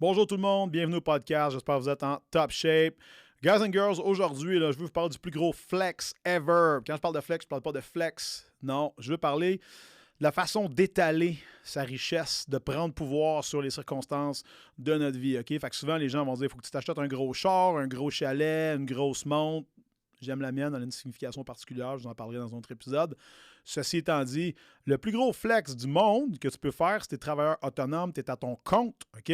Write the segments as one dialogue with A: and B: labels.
A: Bonjour tout le monde, bienvenue au podcast, j'espère que vous êtes en top shape. Guys and girls, aujourd'hui, je veux vous parler du plus gros flex ever. Quand je parle de flex, je ne parle pas de flex, non, je veux parler de la façon d'étaler sa richesse, de prendre pouvoir sur les circonstances de notre vie, ok? Fait que souvent, les gens vont dire, il faut que tu t'achètes un gros char, un gros chalet, une grosse montre. J'aime la mienne, elle a une signification particulière, je vous en parlerai dans un autre épisode. Ceci étant dit, le plus gros flex du monde que tu peux faire, si tu es travailleur autonome, tu es à ton compte, OK?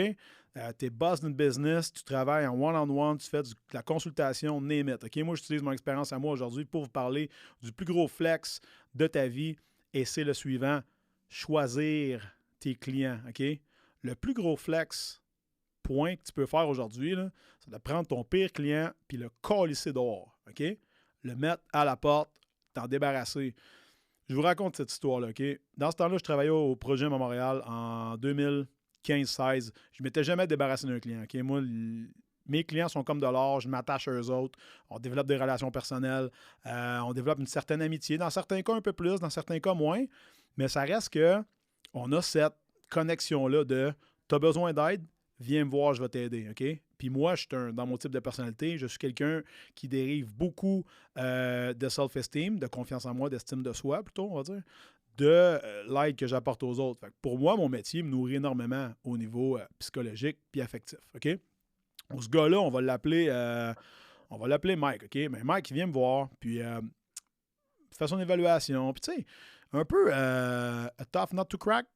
A: Tu es boss d'une business, tu travailles en one-on-one, tu fais de la consultation, name it, OK? Moi, j'utilise mon expérience à moi aujourd'hui pour vous parler du plus gros flex de ta vie et c'est le suivant, choisir tes clients, OK? Le plus gros flex point que tu peux faire aujourd'hui, là, c'est de prendre ton pire client puis le colisser dehors, OK? Le mettre à la porte, t'en débarrasser. Je vous raconte cette histoire-là, OK? Dans ce temps-là, je travaillais au Projet à Montréal en 2015-16. Je ne m'étais jamais débarrassé d'un client, OK? Moi, mes clients sont comme de l'or, je m'attache à eux autres, on développe des relations personnelles, on développe une certaine amitié, dans certains cas un peu plus, dans certains cas moins, mais ça reste que on a cette connexion-là de « t'as besoin d'aide, viens me voir, je vais t'aider, OK? » Puis moi, dans mon type de personnalité, je suis quelqu'un qui dérive beaucoup de self-esteem, de confiance en moi, d'estime de soi, plutôt, on va dire, de l'aide que j'apporte aux autres. Fait que pour moi, mon métier me nourrit énormément au niveau psychologique puis affectif, OK? Ce gars-là, on va l'appeler Mike, OK? Mais Mike, il vient me voir, puis fait son évaluation, puis tu sais, un peu a tough not to crack,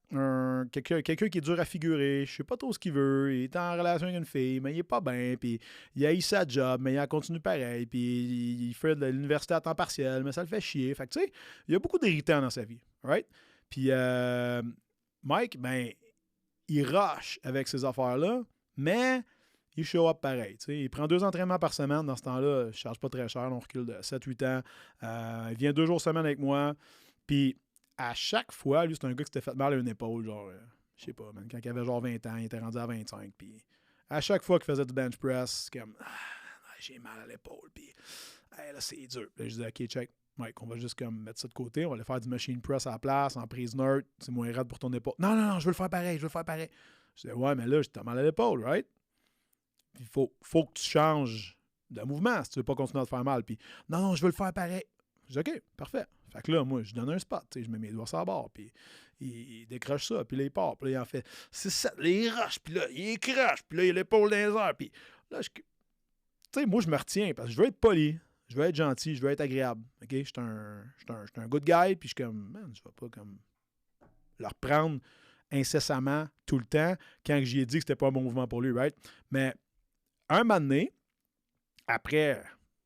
A: quelqu'un qui est dur à figurer, je sais pas trop ce qu'il veut, il est en relation avec une fille, mais il est pas bien, puis il haït sa job, mais il continue pareil, puis il fait de l'université à temps partiel, mais ça le fait chier. Fait que tu sais, il y a beaucoup d'irritants dans sa vie, right? Puis Mike, ben, il rush avec ces affaires-là, mais il show up pareil. T'sais. Il prend 2 entraînements par semaine. Dans ce temps-là, je ne charge pas très cher. On recule de 7-8 ans. Il vient 2 jours semaine avec moi. Puis à chaque fois, lui, c'est un gars qui s'était fait mal à une épaule. Genre, je sais pas, man, quand il avait genre 20 ans, il était rendu à 25. Puis à chaque fois qu'il faisait du bench press, c'est comme j'ai mal à l'épaule. Puis là, c'est dur. Là, je disais, OK, check. Mike, on va juste comme mettre ça de côté. On va aller faire du machine press à la place, en prise neutre. C'est moins raide pour ton épaule. Non, je veux le faire pareil. Je disais, ouais, mais là, t'as mal à l'épaule, right? Il faut que tu changes de mouvement si tu veux pas continuer à te faire mal. Puis, non, je veux le faire pareil. Je dis, OK, parfait. Fait que là, moi, je donne un spot. Je mets mes doigts sur la barre. Puis, il décroche ça. Puis là, il part. Puis là, il en fait 6-7. Là, il rush. Puis là, il crache. Puis là, il a l'épaule dans les airs. Puis là, tu sais, moi, je me retiens parce que je veux être poli. Je veux être gentil. Je veux être agréable. OK? Je suis un good guy. Puis je suis comme, man, je vais pas comme le reprendre incessamment tout le temps quand j'y ai dit que c'était pas un bon mouvement pour lui, right? Mais un moment donné, après,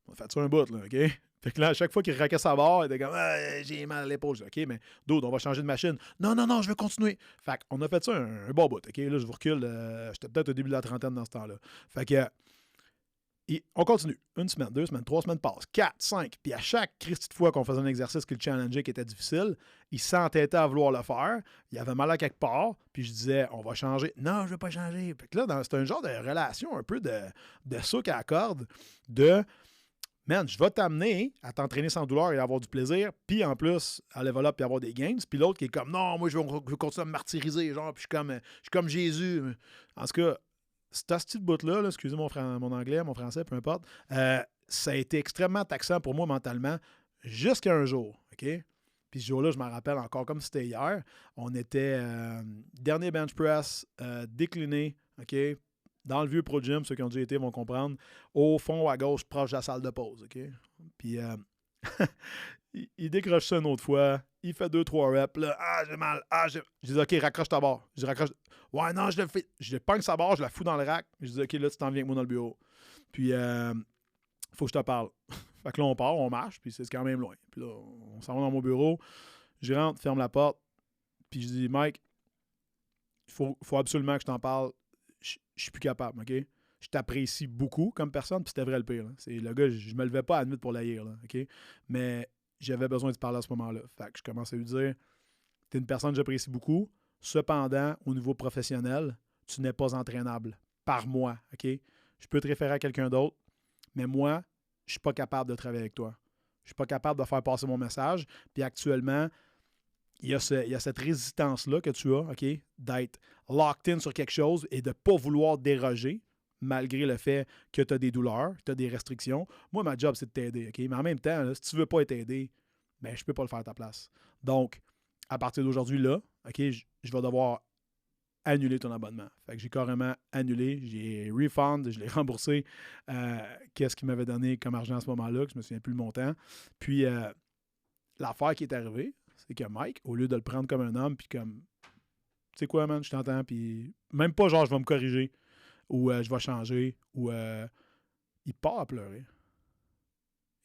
A: on a fait ça un bout, là, OK? Fait que là, à chaque fois qu'il raquait sa barre, il était comme j'ai mal à l'épaule. OK, mais dude, on va changer de machine. Non, je veux continuer. Fait qu'on a fait ça un bon bout. OK, là, je vous recule. J'étais peut-être au début de la trentaine dans ce temps-là. Fait que on continue. 1 semaine, 2 semaines, 3 semaines passent, 4, 5. Puis à chaque petite fois qu'on faisait un exercice qui le challengeait, qui était difficile, il s'entêtait à vouloir le faire. Il avait mal à quelque part. Puis je disais, on va changer. Non, je veux pas changer. Fait que là, c'est un genre de relation un peu de souk à la corde de man, je vais t'amener à t'entraîner sans douleur et à avoir du plaisir. Puis en plus, à level up et avoir des gains. Puis l'autre qui est comme, non, moi, je veux continuer à me martyriser. Genre, puis je suis comme Jésus. En tout cas, ce petit bout-là, excusez mon anglais, mon français, peu importe, ça a été extrêmement taxant pour moi mentalement jusqu'à un jour, OK? Puis ce jour-là, je m'en rappelle encore comme c'était hier. On était dernier bench press, décliné, OK? Dans le vieux Pro Gym, ceux qui ont déjà été vont comprendre, au fond à gauche, proche de la salle de pause, OK? Puis il décroche ça une autre fois. Il fait 2-3 reps. Là, j'ai mal. Je dis, OK, raccroche ta barre. Je dis, raccroche. Ouais, non, je le fais. Je pogne sa barre, je la fous dans le rack. Je dis, OK, là, tu t'en viens avec moi dans le bureau. Puis, faut que je te parle. Fait que là, on part, on marche, puis c'est quand même loin. Puis là, on s'en va dans mon bureau. Je rentre, ferme la porte. Puis je dis, Mike, il faut absolument que je t'en parle. Je suis plus capable, OK? Je t'apprécie beaucoup comme personne, puis c'était vrai le pire. Là. C'est, le gars, je me levais pas à la nuit pour l'haïr, là, OK? Mais j'avais besoin de te parler à ce moment-là. Fait que je commençais à lui dire, t'es une personne que j'apprécie beaucoup. Cependant, au niveau professionnel, tu n'es pas entraînable par moi, OK? Je peux te référer à quelqu'un d'autre, mais moi, je suis pas capable de travailler avec toi. Je suis pas capable de faire passer mon message. Puis actuellement, il y a cette résistance-là que tu as, OK, d'être locked in sur quelque chose et de ne pas vouloir déroger, malgré le fait que tu as des douleurs, que tu as des restrictions. Moi, ma job, c'est de t'aider, OK? Mais en même temps, là, si tu ne veux pas être aidé, ben, je ne peux pas le faire à ta place. Donc, à partir d'aujourd'hui, là, OK, je vais devoir annuler ton abonnement. Fait que j'ai carrément annulé, j'ai refund, je l'ai remboursé. Qu'est-ce qu'il m'avait donné comme argent à ce moment-là, que je ne me souviens plus le montant. Puis, l'affaire qui est arrivée, c'est que Mike, au lieu de le prendre comme un homme, puis comme, tu sais quoi, man, je t'entends, puis même pas genre, je vais me corriger, ou je vais changer, ou il part à pleurer.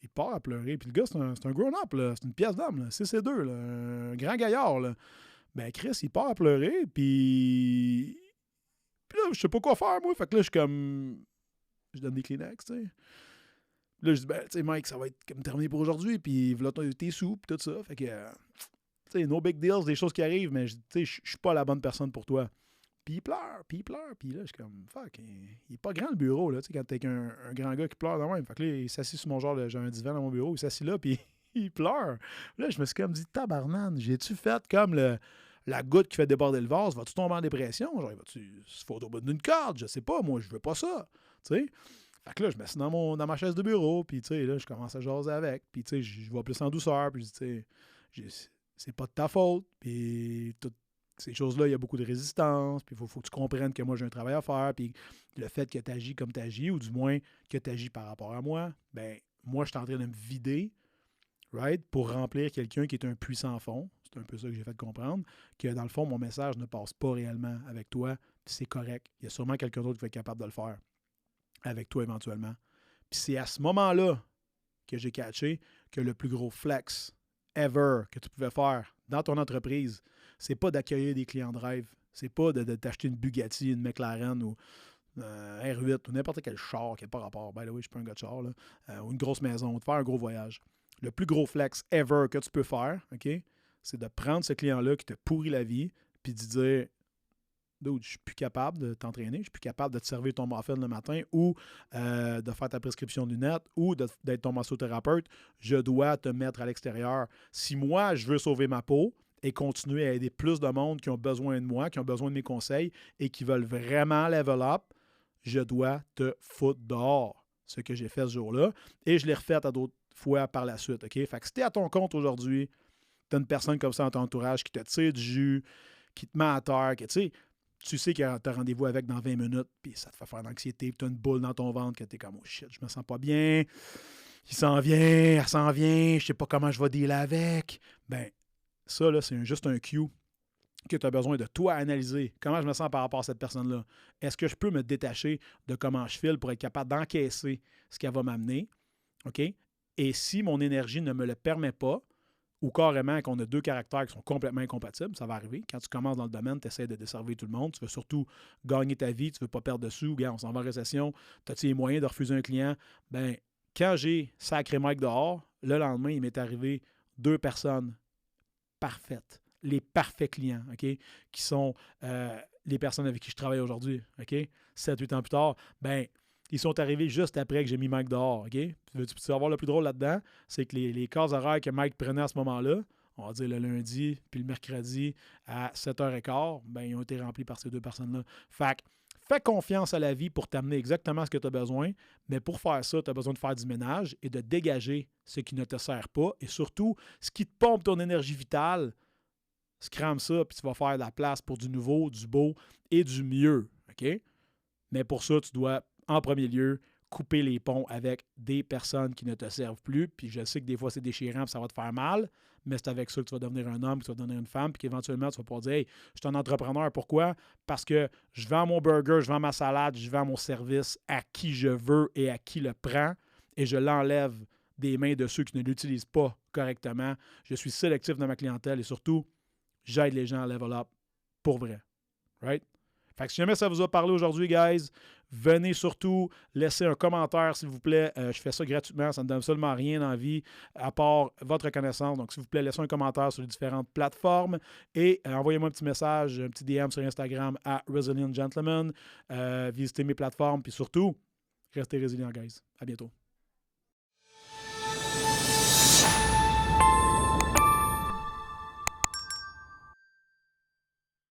A: Il part à pleurer. Puis le gars, c'est un grown-up, là. C'est une pièce d'homme, là. C'est deux, là. Un grand gaillard, là. Ben, Chris, il part à pleurer, puis là, je sais pas quoi faire, moi. Fait que là, je suis comme... Je donne des Kleenex, tu sais. Là, je dis, ben, tu sais, Mike, ça va être comme terminé pour aujourd'hui, puis voilà tes sous, puis tout ça. Fait que, tu sais, no big deals, des choses qui arrivent, mais tu sais, je suis pas la bonne personne pour toi. Puis il pleure, puis là, je suis comme, fuck, il est pas grand le bureau, là, tu sais, quand t'es un grand gars qui pleure de même. Fait que là, il s'assit sur mon genre, j'ai un divan dans mon bureau, il s'assit là, puis il pleure. Là, je me suis comme dit, tabarnane, j'ai-tu fait comme la goutte qui fait déborder le vase, vas-tu tomber en dépression? Genre, vas-tu se foutre au bout d'une corde? Je sais pas, moi, je veux pas ça, tu sais. Fait que là, je me suis dans ma chaise de bureau, puis tu sais, là, je commence à jaser avec, puis tu sais, je vois plus en douceur, puis tu sais, c'est pas de ta faute, puis tout ces choses-là, il y a beaucoup de résistance, puis il faut que tu comprennes que moi, j'ai un travail à faire, puis le fait que tu agis comme tu agis, ou du moins que tu agis par rapport à moi, ben moi, je suis en train de me vider, right, pour remplir quelqu'un qui est un puissant fond. C'est un peu ça que j'ai fait comprendre, que dans le fond, mon message ne passe pas réellement avec toi, puis c'est correct. Il y a sûrement quelqu'un d'autre qui va être capable de le faire avec toi éventuellement. Puis c'est à ce moment-là que j'ai catché que le plus gros flex ever que tu pouvais faire dans ton entreprise, c'est pas d'accueillir des clients de rêve. C'est pas de t'acheter une Bugatti, une McLaren ou R8 ou n'importe quel char qui n'a pas rapport. By the way, je suis pas un gars de char, là. Ou une grosse maison, ou de faire un gros voyage. Le plus gros flex ever que tu peux faire, OK, c'est de prendre ce client-là qui te pourrit la vie puis de dire dude, je suis plus capable de t'entraîner, je suis plus capable de te servir ton muffin le matin ou de faire ta prescription de lunettes ou d'être ton massothérapeute. Je dois te mettre à l'extérieur. Si moi, je veux sauver ma peau et continuer à aider plus de monde qui ont besoin de moi, qui ont besoin de mes conseils et qui veulent vraiment level up, je dois te foutre dehors. Ce que j'ai fait ce jour-là. Et je l'ai refait à d'autres fois par la suite. OK? Fait que si tu es à ton compte aujourd'hui, tu as une personne comme ça dans ton entourage qui te tire du jus, qui te met à terre, tu sais que tu as rendez-vous avec dans 20 minutes, puis ça te fait faire l'anxiété, puis tu as une boule dans ton ventre, que tu es comme, oh shit, je me sens pas bien, il s'en vient, elle s'en vient, je sais pas comment je vais dealer avec. Ben, ça, là, c'est juste un cue que tu as besoin de toi analyser. Comment je me sens par rapport à cette personne-là? Est-ce que je peux me détacher de comment je file pour être capable d'encaisser ce qu'elle va m'amener? OK? Et si mon énergie ne me le permet pas, ou carrément qu'on a deux caractères qui sont complètement incompatibles, ça va arriver. Quand tu commences dans le domaine, tu essaies de desservir tout le monde, tu veux surtout gagner ta vie, tu ne veux pas perdre de sous, on s'en va en récession, as-tu les moyens de refuser un client? Ben, quand j'ai sacré Mike dehors, le lendemain, il m'est arrivé 2 personnes parfaites, les parfaits clients, OK, qui sont les personnes avec qui je travaille aujourd'hui, OK, 7-8 ans plus tard, ben, ils sont arrivés juste après que j'ai mis Mike dehors, OK? Tu veux savoir le plus drôle là-dedans? C'est que les cases horaires que Mike prenait à ce moment-là, on va dire le lundi puis le mercredi à 7h15, ben, ils ont été remplis par ces 2 personnes-là. Fait que fais confiance à la vie pour t'amener exactement ce que tu as besoin, mais pour faire ça, tu as besoin de faire du ménage et de dégager ce qui ne te sert pas et surtout, ce qui te pompe ton énergie vitale, scrame ça puis tu vas faire de la place pour du nouveau, du beau et du mieux, OK? Mais pour ça, tu dois en premier lieu, couper les ponts avec des personnes qui ne te servent plus. Puis je sais que des fois, c'est déchirant et ça va te faire mal, mais c'est avec ça que tu vas devenir un homme, que tu vas devenir une femme, puis qu'éventuellement, tu vas pouvoir dire « Hey, je suis un entrepreneur. Pourquoi? Parce que je vends mon burger, je vends ma salade, je vends mon service à qui je veux et à qui le prend, et je l'enlève des mains de ceux qui ne l'utilisent pas correctement. Je suis sélectif dans ma clientèle et surtout, j'aide les gens à level up pour vrai. Right? Fait que si jamais ça vous a parlé aujourd'hui, guys, venez surtout laisser un commentaire, s'il vous plaît. Je fais ça gratuitement, ça ne donne absolument rien en vie, à part votre reconnaissance. Donc, s'il vous plaît, laissez un commentaire sur les différentes plateformes et envoyez-moi un petit message, un petit DM sur Instagram à Resilient Gentleman. Visitez mes plateformes, puis surtout, restez résilients, guys. À bientôt.